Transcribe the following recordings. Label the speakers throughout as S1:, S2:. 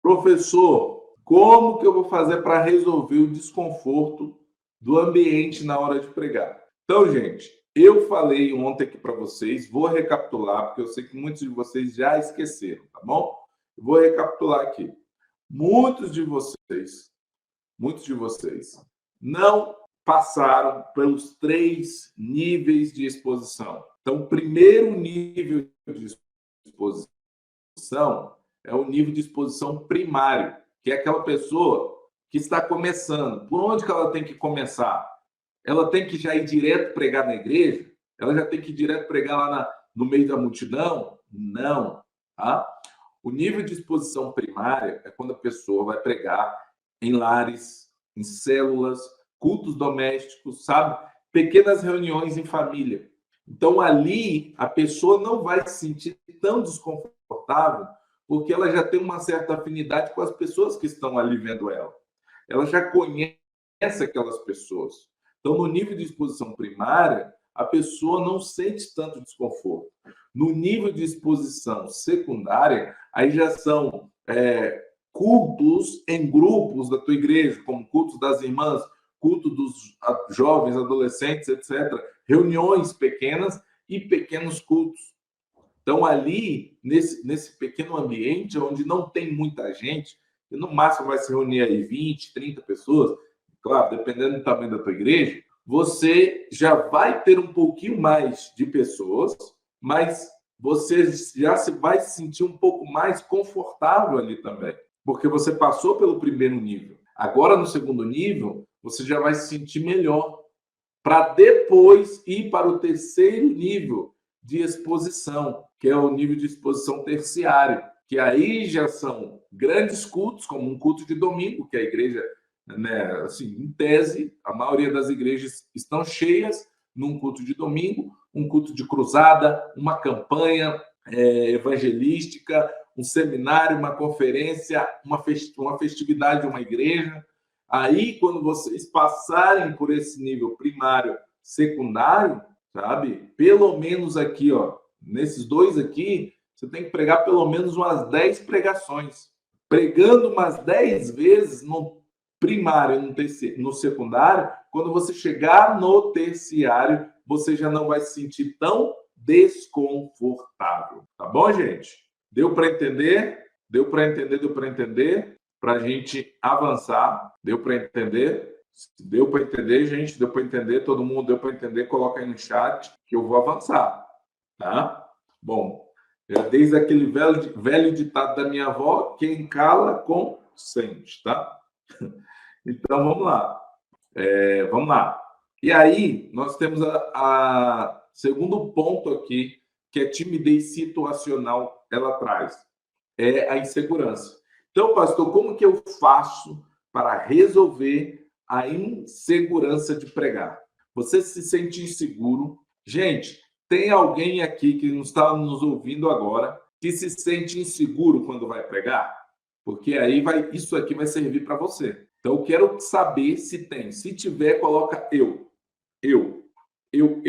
S1: Professor, como que eu vou fazer para resolver o desconforto do ambiente na hora de pregar? Então, gente, eu falei ontem aqui para vocês, vou recapitular, porque eu sei que muitos de vocês já esqueceram, tá bom? Eu vou recapitular aqui. Muitos de vocês não passaram pelos 3 níveis de exposição. Então, o primeiro nível de exposição é o nível de exposição primário, que é aquela pessoa que está começando. Por onde que ela tem que começar? Ela tem que já ir direto pregar na igreja? Ela já tem que ir direto pregar lá no meio da multidão? Não. Tá? O nível de exposição primária é quando a pessoa vai pregar em lares, em células, cultos domésticos, sabe? Pequenas reuniões em família. Então, ali, a pessoa não vai se sentir tão desconfortável, porque ela já tem uma certa afinidade com as pessoas que estão ali vendo ela. Ela já conhece aquelas pessoas. Então, no nível de exposição primária, a pessoa não sente tanto desconforto. No nível de exposição secundária, aí já são cultos em grupos da tua igreja, como cultos das irmãs, culto dos jovens, adolescentes, etc. Reuniões pequenas e pequenos cultos. Então, ali, nesse pequeno ambiente, onde não tem muita gente, e no máximo vai se reunir aí 20, 30 pessoas, claro, dependendo do tamanho da tua igreja, você já vai ter um pouquinho mais de pessoas, mas você já vai se sentir um pouco mais confortável ali também, porque você passou pelo primeiro nível. Agora, no segundo nível, você já vai se sentir melhor, para depois ir para o terceiro nível de exposição, que é o nível de exposição terciário, que aí já são grandes cultos, como um culto de domingo, que a igreja, né, assim, em tese, a maioria das igrejas estão cheias num culto de domingo, um culto de cruzada, uma campanha evangelística, um seminário, uma conferência, uma festividade de uma igreja. Aí, quando vocês passarem por esse nível primário, secundário, sabe? Pelo menos aqui, ó, nesses dois aqui, você tem que pregar pelo menos umas 10 pregações. Pregando umas 10 vezes no primário e no secundário, quando você chegar no terciário, você já não vai se sentir tão desconfortável. Tá bom, gente? Deu para entender? Deu para entender? Deu para entender? Para a gente avançar. Deu para entender? Se deu para entender, gente, deu para entender, todo mundo deu para entender, coloca aí no chat que eu vou avançar, tá? Bom, desde aquele velho ditado da minha avó, quem cala consente, tá? Então, vamos lá. Vamos lá. E aí, nós temos a segundo ponto aqui, que é timidez situacional, ela traz. É a insegurança. Então, pastor, como que eu faço para resolver a insegurança de pregar? Você se sente inseguro? Gente, tem alguém aqui que não está nos ouvindo agora que se sente inseguro quando vai pregar? Porque aí isso aqui vai servir para você. Então, eu quero saber se tem. Se tiver, coloca eu. Eu. Eu.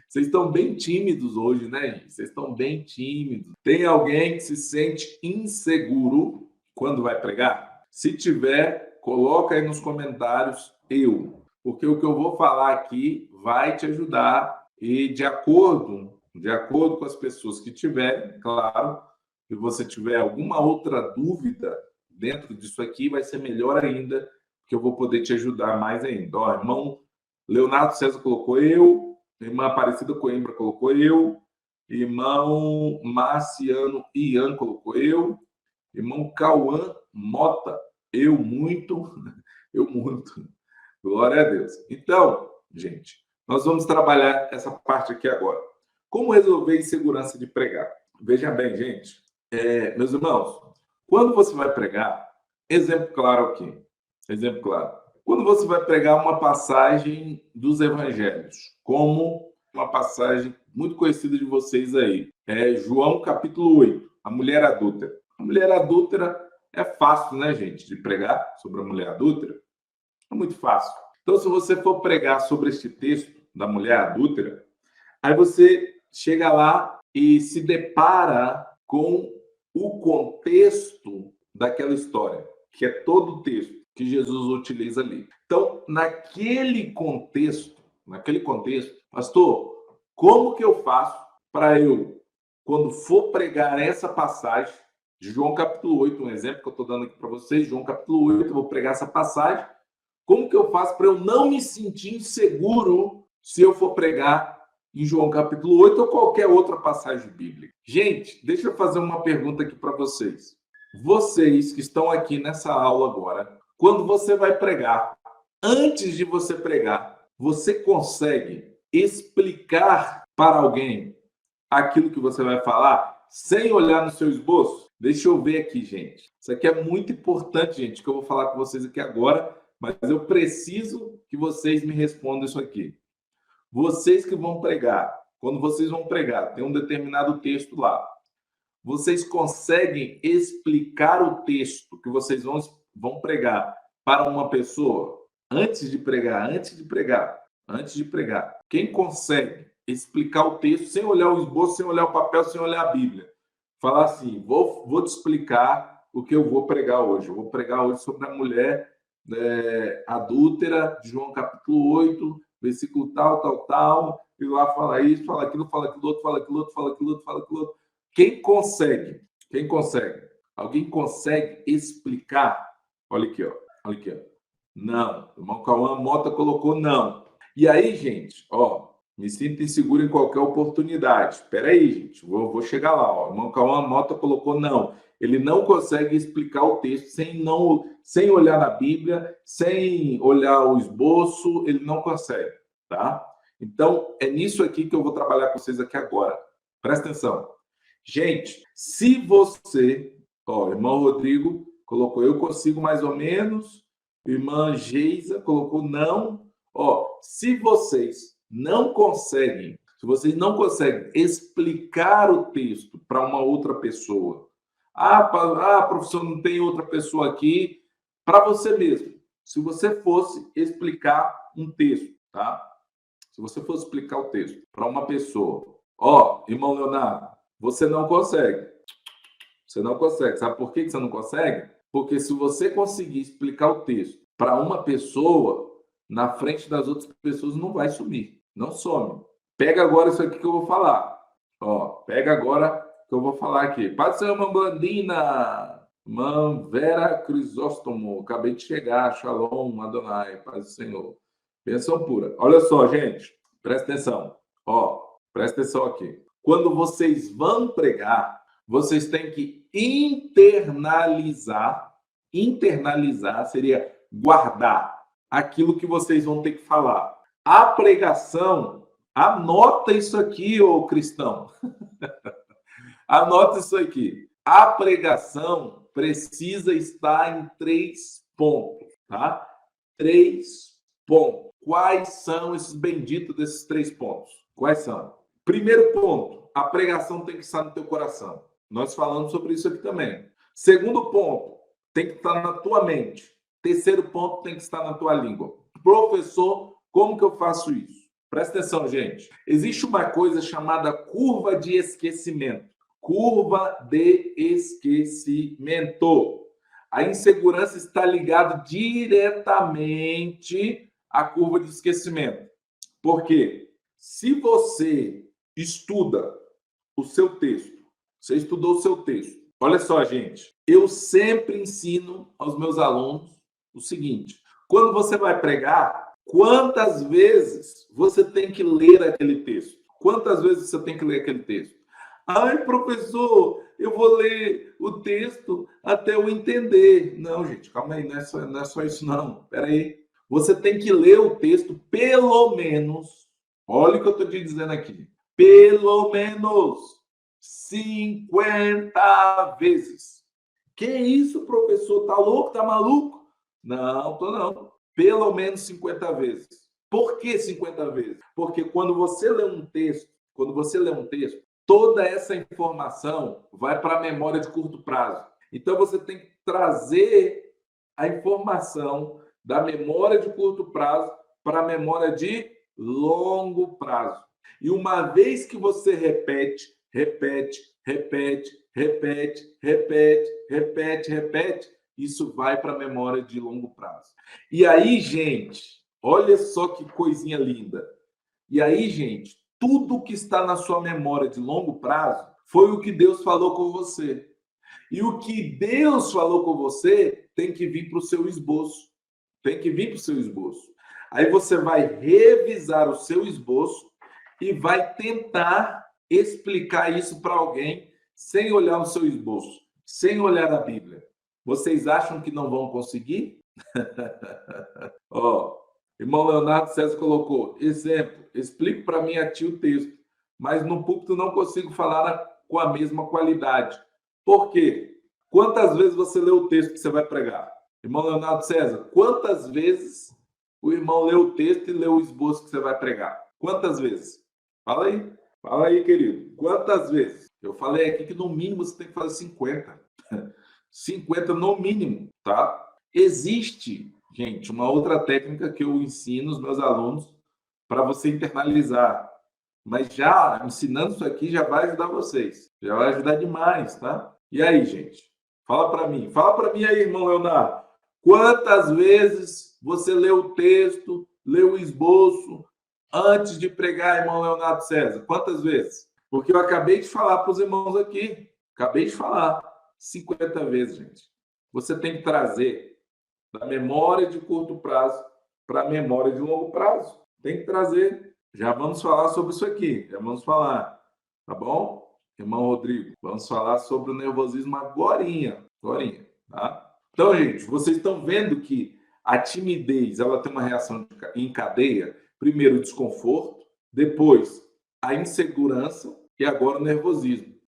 S1: Vocês estão bem tímidos hoje, né, gente? Vocês estão bem tímidos. Tem alguém que se sente inseguro quando vai pregar? Se tiver, coloca aí nos comentários eu. Porque o que eu vou falar aqui vai te ajudar e de acordo com as pessoas que tiverem, claro, se você tiver alguma outra dúvida dentro disso aqui, vai ser melhor ainda, que eu vou poder te ajudar mais ainda. Ó, irmão Leonardo César colocou eu, irmã Aparecida Coimbra colocou eu, irmão Marciano Ian colocou eu, irmão Cauã Mota, eu muito, eu muito. Glória a Deus. Então, gente, nós vamos trabalhar essa parte aqui agora. Como resolver insegurança de pregar? Veja bem, gente, meus irmãos, quando você vai pregar, exemplo claro aqui, exemplo claro. Quando você vai pregar uma passagem dos evangelhos, como uma passagem muito conhecida de vocês aí, é João capítulo 8, a mulher adúltera. A mulher adúltera é fácil, né, gente, de pregar sobre a mulher adúltera? É muito fácil. Então, se você for pregar sobre este texto da mulher adúltera, aí você chega lá e se depara com o contexto daquela história, que é todo o texto que Jesus utiliza ali. Então, naquele contexto, pastor, como que eu faço para eu, quando for pregar essa passagem, de João capítulo 8, um exemplo que eu estou dando aqui para vocês, João capítulo 8, eu vou pregar essa passagem, como que eu faço para eu não me sentir inseguro se eu for pregar em João capítulo 8 ou qualquer outra passagem bíblica? Gente, deixa eu fazer uma pergunta aqui para vocês. Vocês que estão aqui nessa aula agora, quando você vai pregar, antes de você pregar, você consegue explicar para alguém aquilo que você vai falar sem olhar no seu esboço? Deixa eu ver aqui, gente. Isso aqui é muito importante, gente, que eu vou falar com vocês aqui agora, mas eu preciso que vocês me respondam isso aqui. Vocês que vão pregar, quando vocês vão pregar, tem um determinado texto lá. Vocês conseguem explicar o texto que vocês vão pregar para uma pessoa antes de pregar? Quem consegue explicar o texto sem olhar o esboço, sem olhar o papel, sem olhar a Bíblia? Falar assim, vou te explicar o que eu vou pregar hoje. Eu vou pregar hoje sobre a mulher adúltera, de João capítulo 8, versículo tal, e lá fala isso, fala aquilo, fala aquilo outro, fala aquilo outro, fala aquilo outro, fala aquilo outro. Quem consegue? Alguém consegue explicar? Olha aqui, ó. Não. O irmão Cauã Mota colocou não. E aí, gente, ó, me sinto inseguro em qualquer oportunidade. Espera aí, gente, vou chegar lá. Ó. O irmão Cauã Mota colocou não. Ele não consegue explicar o texto sem olhar na Bíblia, sem olhar o esboço, ele não consegue, tá? Então, é nisso aqui que eu vou trabalhar com vocês aqui agora. Presta atenção. Gente, se você... Ó, irmão Rodrigo colocou eu consigo mais ou menos. Irmã Geisa colocou não. Ó, se vocês não conseguem explicar o texto para uma outra pessoa, professor, não tem outra pessoa aqui, para você mesmo. Se você fosse explicar um texto, tá? Se você fosse explicar o texto para uma pessoa, ó, irmão Leonardo, você não consegue. Você não consegue. Sabe por que você não consegue? Porque se você conseguir explicar o texto para uma pessoa, na frente das outras pessoas não vai sumir. Não some. Pega agora isso aqui que eu vou falar. Ó, pega agora que eu vou falar aqui. Pode ser uma Blandina, irmã Vera Crisóstomo. Acabei de chegar. Shalom, Adonai, paz do Senhor. Bênção pura. Olha só, gente. Presta atenção. Ó, presta atenção aqui. Quando vocês vão pregar, vocês têm que internalizar. Internalizar seria guardar aquilo que vocês vão ter que falar. A pregação, anota isso aqui, ô cristão. Anota isso aqui. A pregação precisa estar em 3 pontos, tá? 3 pontos. Quais são esses benditos desses 3 pontos? Quais são? Primeiro ponto, a pregação tem que estar no teu coração. Nós falamos sobre isso aqui também. Segundo ponto, tem que estar na tua mente. Terceiro ponto, tem que estar na tua língua. Professor, como que eu faço isso? Presta atenção, gente. Existe uma coisa chamada curva de esquecimento. Curva de esquecimento. A insegurança está ligada diretamente à curva de esquecimento. Por quê? Se você estuda o seu texto, você estudou o seu texto. Olha só, gente. Eu sempre ensino aos meus alunos o seguinte: quando você vai pregar, quantas vezes você tem que ler aquele texto? Quantas vezes você tem que ler aquele texto? Ai, professor, eu vou ler o texto até eu entender. Não, gente, calma aí, não é só isso, não. Espera aí. Você tem que ler o texto pelo menos, olha o que eu estou te dizendo aqui, pelo menos 50 vezes. Que isso, professor? Tá louco? Tá maluco? Não, tô não. Pelo menos 50 vezes. Por que 50 vezes? Porque quando você lê um texto, toda essa informação vai para a memória de curto prazo. Então você tem que trazer a informação da memória de curto prazo para a memória de longo prazo. E uma vez que você repete, repete, repete, repete, repete. Isso vai para a memória de longo prazo. E aí, gente, olha só que coisinha linda. E aí, gente, tudo que está na sua memória de longo prazo foi o que Deus falou com você. E o que Deus falou com você tem que vir para o seu esboço. Tem que vir para o seu esboço. Aí você vai revisar o seu esboço e vai tentar explicar isso para alguém sem olhar o seu esboço, sem olhar a Bíblia. Vocês acham que não vão conseguir? Ó, irmão Leonardo César colocou, exemplo, explico para minha tia o texto, mas no púlpito não consigo falar com a mesma qualidade. Por quê? Quantas vezes você lê o texto que você vai pregar? Irmão Leonardo César, quantas vezes o irmão lê o texto e lê o esboço que você vai pregar? Quantas vezes? Fala aí, querido. Quantas vezes? Eu falei aqui que no mínimo você tem que fazer 50. 50 no mínimo, tá? Existe, gente, uma outra técnica que eu ensino os meus alunos para você internalizar. Mas já ensinando isso aqui já vai ajudar vocês. Já vai ajudar demais, tá? E aí, gente? Fala para mim. Fala para mim aí, irmão Leonardo. Quantas vezes você leu o texto, leu o esboço antes de pregar, irmão Leonardo César? Quantas vezes? Porque eu acabei de falar para os irmãos aqui. Acabei de falar. 50 vezes, gente. Você tem que trazer da memória de curto prazo para a memória de longo prazo. Tem que trazer. Já vamos falar sobre isso aqui. Já vamos falar. Tá bom? Irmão Rodrigo, vamos falar sobre o nervosismo agorinha, tá? Então, gente, vocês estão vendo que a timidez, ela tem uma reação em cadeia. Primeiro, o desconforto, depois, a insegurança e agora o nervosismo.